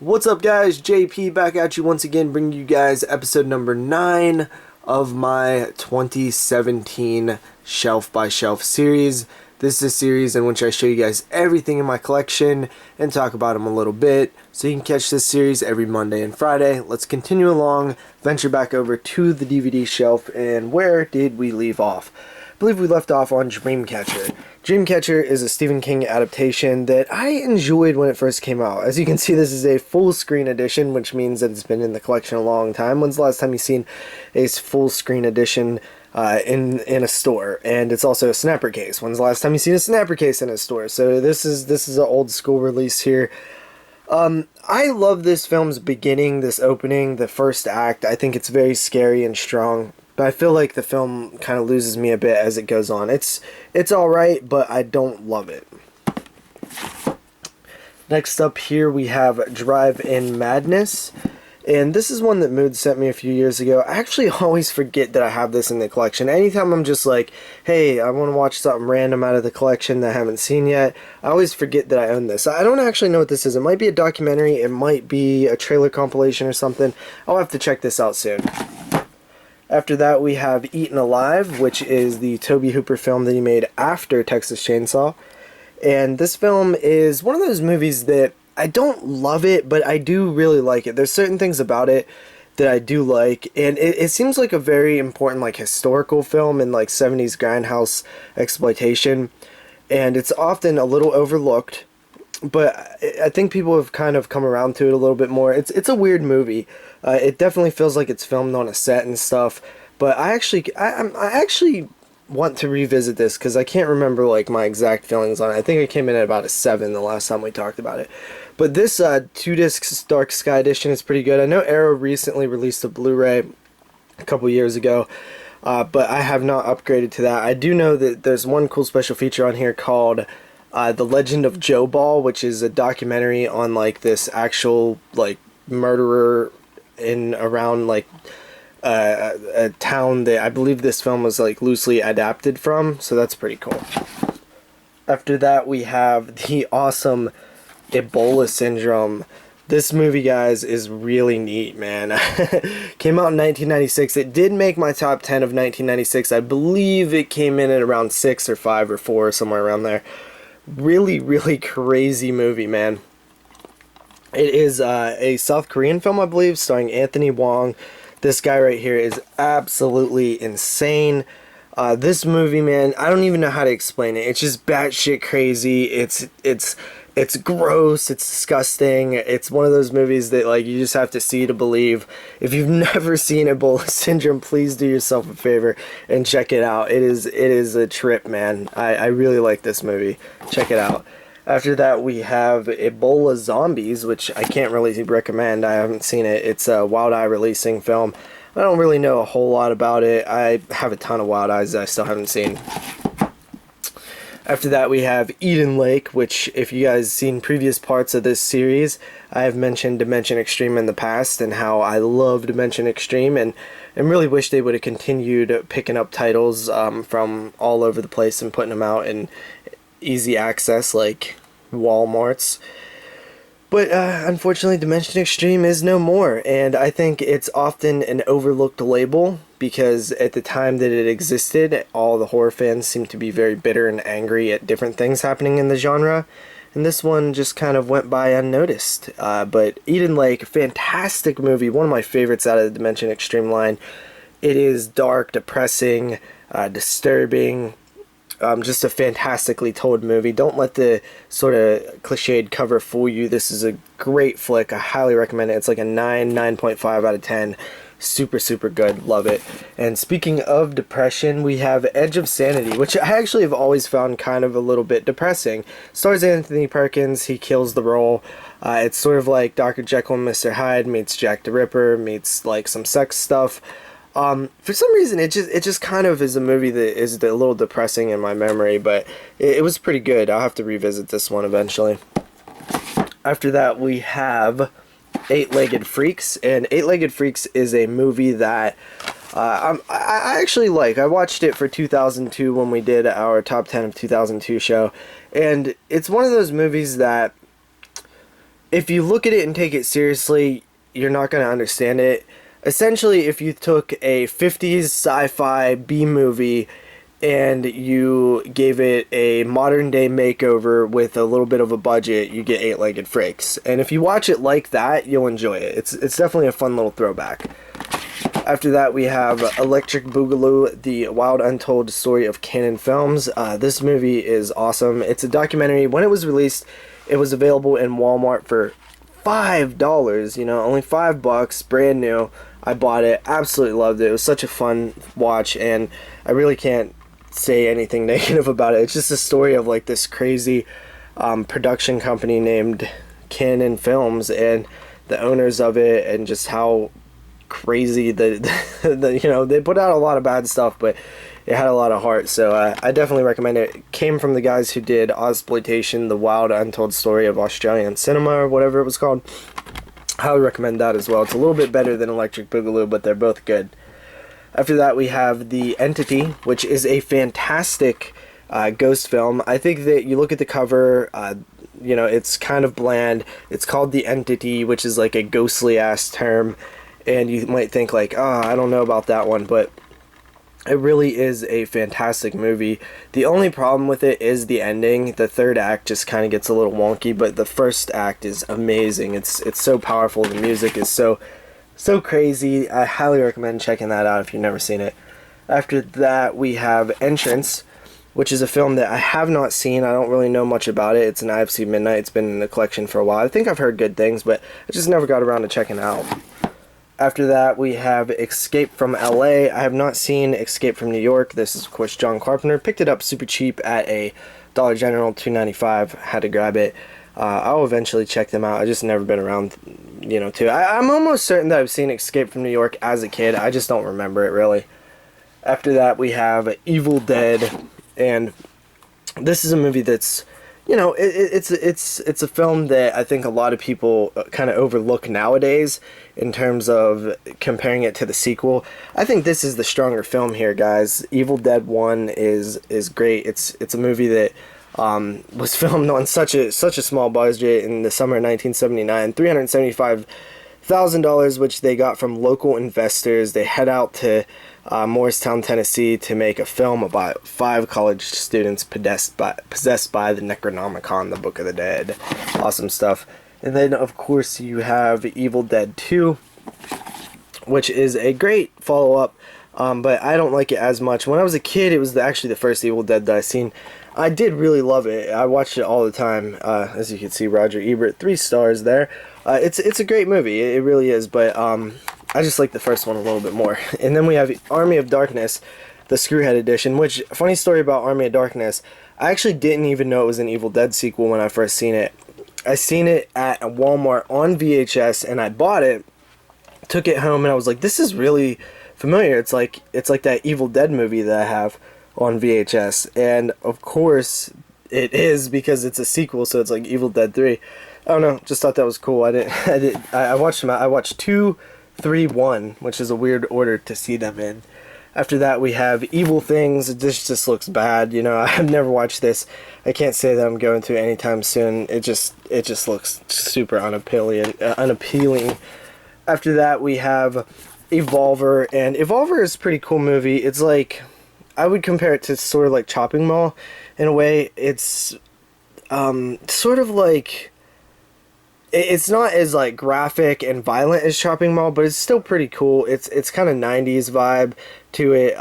What's up, guys? JP back at you once again, bringing you guys episode number 9 of my 2017 Shelf by Shelf series. This is a series in which I show you guys everything in my collection and talk about them a little bit. So you can catch this series every Monday and Friday. Let's continue along, venture back over to the DVD shelf, and where did we leave off? I believe we left off on Dreamcatcher. Dreamcatcher is a Stephen King adaptation that I enjoyed when it first came out. As you can see, this is a full screen edition, which means that it's been in the collection a long time. When's the last time you've seen a full screen edition in a store? And it's also a snapper case. When's the last time you've seen a snapper case in a store? So this is an old school release here. I love this film's beginning, this opening, the first act. I think it's very scary and strong. But I feel like the film kind of loses me a bit as it goes on. It's alright, but I don't love it. Next up here we have Drive-In Madness. And this is one that Mood sent me a few years ago. I actually always forget that I have this in the collection. Anytime I'm just like, hey, I want to watch something random out of the collection that I haven't seen yet, I always forget that I own this. I don't actually know what this is. It might be a documentary. It might be a trailer compilation or something. I'll have to check this out soon. After that, we have Eaten Alive, which is the Tobe Hooper film that he made after Texas Chainsaw. And this film is one of those movies that I don't love it, but I do really like it. There's certain things about it that I do like, and it seems like a very important like historical film in like 70s grindhouse exploitation, and it's often a little overlooked, but I think people have kind of come around to it a little bit more. It's a weird movie. It definitely feels like it's filmed on a set and stuff, but I actually want to revisit this because I can't remember like my exact feelings on it. I think I came in at about a 7 the last time we talked about it. But this 2-disc Dark Sky edition is pretty good. I know Arrow recently released a Blu-ray a couple years ago, but I have not upgraded to that. I do know that there's one cool special feature on here called The Legend of Joe Ball, which is a documentary on like this actual like murderer in around like a town that I believe this film was like loosely adapted from, so that's pretty cool. After that, we have the awesome Ebola Syndrome. This movie, guys, is really neat, man. Came out in 1996. It did make my top 10 of 1996. I believe it came in at around 6 or 5 or 4, somewhere around there. Really, really crazy movie, man. It is a South Korean film, I believe, starring Anthony Wong. This guy right here is absolutely insane. This movie, man, I don't even know how to explain it. It's just batshit crazy. It's gross. It's disgusting. It's one of those movies that like you just have to see to believe. If you've never seen Ebola Syndrome, please do yourself a favor and check it out. It is a trip, man. I really like this movie. Check it out. After that, we have Ebola Zombies, which I can't really recommend. I haven't seen it. It's a Wild Eye releasing film. I don't really know a whole lot about it. I have a ton of Wild Eyes that I still haven't seen. After that, we have Eden Lake, which, if you guys seen previous parts of this series, I have mentioned Dimension Extreme in the past and how I love Dimension Extreme and really wish they would have continued picking up titles from all over the place and putting them out in easy access like Walmart's. But unfortunately, Dimension Extreme is no more, and I think it's often an overlooked label because at the time that it existed, all the horror fans seemed to be very bitter and angry at different things happening in the genre, and this one just kind of went by unnoticed. But Eden Lake, fantastic movie, one of my favorites out of the Dimension Extreme line. It is dark, depressing, disturbing, just a fantastically told movie. Don't let the sort of cliched cover fool you. This is a great flick. I highly recommend it. It's like a 9.5 out of 10. Super, super good. Love it. And speaking of depression, we have Edge of Sanity, which I actually have always found kind of a little bit depressing. Stars Anthony Perkins. He kills the role. It's sort of like Dr. Jekyll and Mr. Hyde meets Jack the Ripper meets like some sex stuff. For some reason, it just kind of is a movie that is a little depressing in my memory, but it was pretty good. I'll have to revisit this one eventually. After that, we have Eight-Legged Freaks, and Eight-Legged Freaks is a movie that I actually like. I watched it for 2002 when we did our top 10 of 2002 show, and it's one of those movies that if you look at it and take it seriously, you're not going to understand it. Essentially, if you took a 50s sci-fi B-movie and you gave it a modern-day makeover with a little bit of a budget, you get Eight-Legged Freaks. And if you watch it like that, you'll enjoy it. It's definitely a fun little throwback. After that, we have Electric Boogaloo, The Wild Untold Story of Canon Films. This movie is awesome. It's a documentary. When it was released, it was available in Walmart for $5, you know, only $5, brand new. I bought it, absolutely loved it. It was such a fun watch, and I really can't say anything negative about it. It's just a story of like this crazy production company named Canon Films and the owners of it, and just how crazy the you know, they put out a lot of bad stuff, but it had a lot of heart. So I definitely recommend it. It came from the guys who did Ozploitation, The Wild Untold Story of Australian Cinema, or whatever it was called. Highly recommend that as well. It's a little bit better than Electric Boogaloo, but they're both good. After that, we have The Entity, which is a fantastic ghost film. I think that you look at the cover, you know, it's kind of bland. It's called The Entity, which is like a ghostly ass term, and you might think like, oh, I don't know about that one, but it really is a fantastic movie. The only problem with it is the ending. The third act just kind of gets a little wonky, but the first act is amazing. It's so powerful. The music is so crazy. I highly recommend checking that out if you've never seen it. After that, we have Entrance, which is a film that I have not seen. I don't really know much about it. It's an IFC Midnight. It's been in the collection for a while. I think I've heard good things, but I just never got around to checking it out. After that, we have Escape from LA. I have not seen Escape from New York. This is, of course, John Carpenter. Picked it up super cheap at a Dollar General, $2.95. Had to grab it. I'll eventually check them out. I just never been around, you know, to. I'm almost certain that I've seen Escape from New York as a kid. I just don't remember it, really. After that, we have Evil Dead. And this is a movie that's, you know, it's a film that I think a lot of people kind of overlook nowadays in terms of comparing it to the sequel. I think this is the stronger film here, guys. Evil Dead 1 is great. It's a movie that was filmed on such a small budget in the summer of 1979, $375,000, which they got from local investors. They head out to Morristown, Tennessee, to make a film about 5 college students possessed by the Necronomicon, the Book of the Dead. Awesome stuff. And then, of course, you have Evil Dead 2, which is a great follow-up, but I don't like it as much. When I was a kid, it was actually the first Evil Dead that I seen. I did really love it. I watched it all the time. As you can see, Roger Ebert, 3 stars there. It's a great movie. It really is, but I just like the first one a little bit more. And then we have Army of Darkness, the Screwhead edition, which, funny story about Army of Darkness, I actually didn't even know it was an Evil Dead sequel when I first seen it. I seen it at a Walmart on VHS, and I bought it, took it home, and I was like, this is really familiar. It's like that Evil Dead movie that I have on VHS. And, of course, it is, because it's a sequel, so it's like Evil Dead 3. I don't know, just thought that was cool. I watched them. I watched 2, 3, 1, which is a weird order to see them in. After that, we have Evil Things. This just looks bad. You know, I've never watched this. I can't say that I'm going to anytime soon. It just looks super unappealing. After that, we have Evolver, and Evolver is a pretty cool movie. It's like, I would compare it to sort of like Chopping Mall in a way. It's sort of like, it's not as like graphic and violent as Chopping Mall, but it's still pretty cool. It's kind of 90s vibe to it.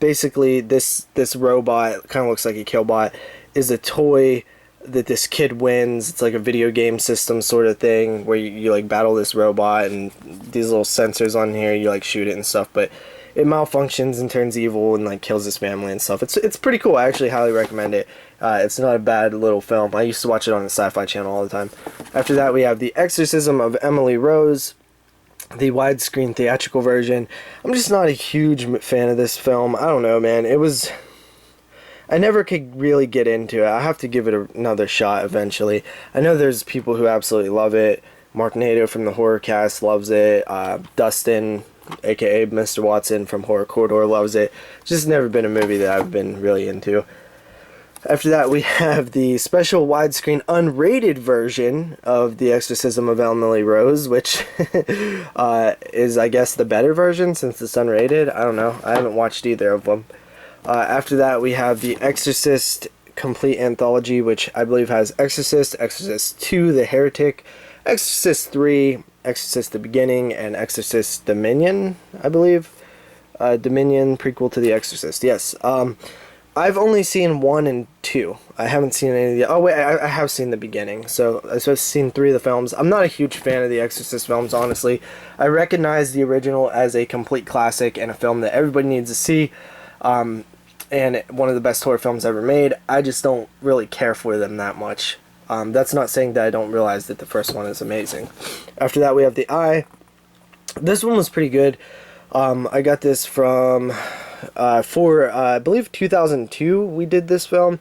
Basically, this robot, kind of looks like a Killbot, is a toy that this kid wins. It's like a video game system sort of thing where you like battle this robot, and these little sensors on here, you like shoot it and stuff, but it malfunctions and turns evil and like kills his family and stuff. It's pretty cool. I actually highly recommend it. It's not a bad little film. I used to watch it on the Sci-Fi Channel all the time. After that, we have The Exorcism of Emily Rose, the widescreen theatrical version. I'm just not a huge fan of this film. I don't know, man. I never could really get into it. I have to give it another shot eventually. I know there's people who absolutely love it. Mark Nato from the Horror Cast loves it. Dustin, aka Mr. Watson from Horror Corridor, loves it. Just never been a movie that I've been really into. After that, we have the special widescreen unrated version of The Exorcism of Emily Rose, which is, I guess, the better version since it's unrated. I don't know. I haven't watched either of them. After that, we have The Exorcist Complete Anthology, which I believe has Exorcist, Exorcist 2, The Heretic, Exorcist 3, Exorcist the Beginning, and Exorcist Dominion, I believe. Dominion, prequel to The Exorcist, yes. I've only seen 1 and 2. I haven't seen any of the... Oh, wait, I have seen The Beginning. So I've seen 3 of the films. I'm not a huge fan of the Exorcist films, honestly. I recognize the original as a complete classic and a film that everybody needs to see. And one of the best horror films ever made. I just don't really care for them that much. That's not saying that I don't realize that the first one is amazing. After that, we have The Eye. This one was pretty good. I got this from... I believe 2002 we did this film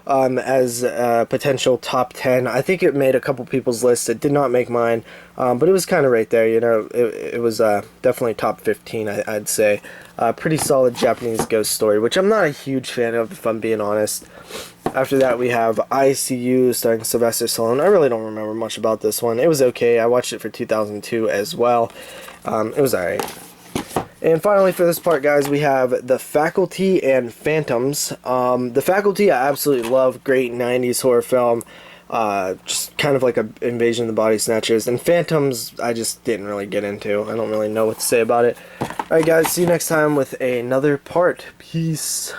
as a potential top 10. I think it made a couple people's lists. It did not make mine, but it was kind of right there, you know. It was definitely top 15, I'd say. Pretty solid Japanese ghost story, which I'm not a huge fan of, if I'm being honest. After that, we have ICU starring Sylvester Stallone. I really don't remember much about this one. It was okay. I watched it for 2002 as well. It was alright. And finally, for this part, guys, we have The Faculty and Phantoms. The Faculty, I absolutely love. Great 90s horror film. Just kind of like a Invasion of the Body Snatchers. And Phantoms, I just didn't really get into. I don't really know what to say about it. Alright, guys, see you next time with another part. Peace.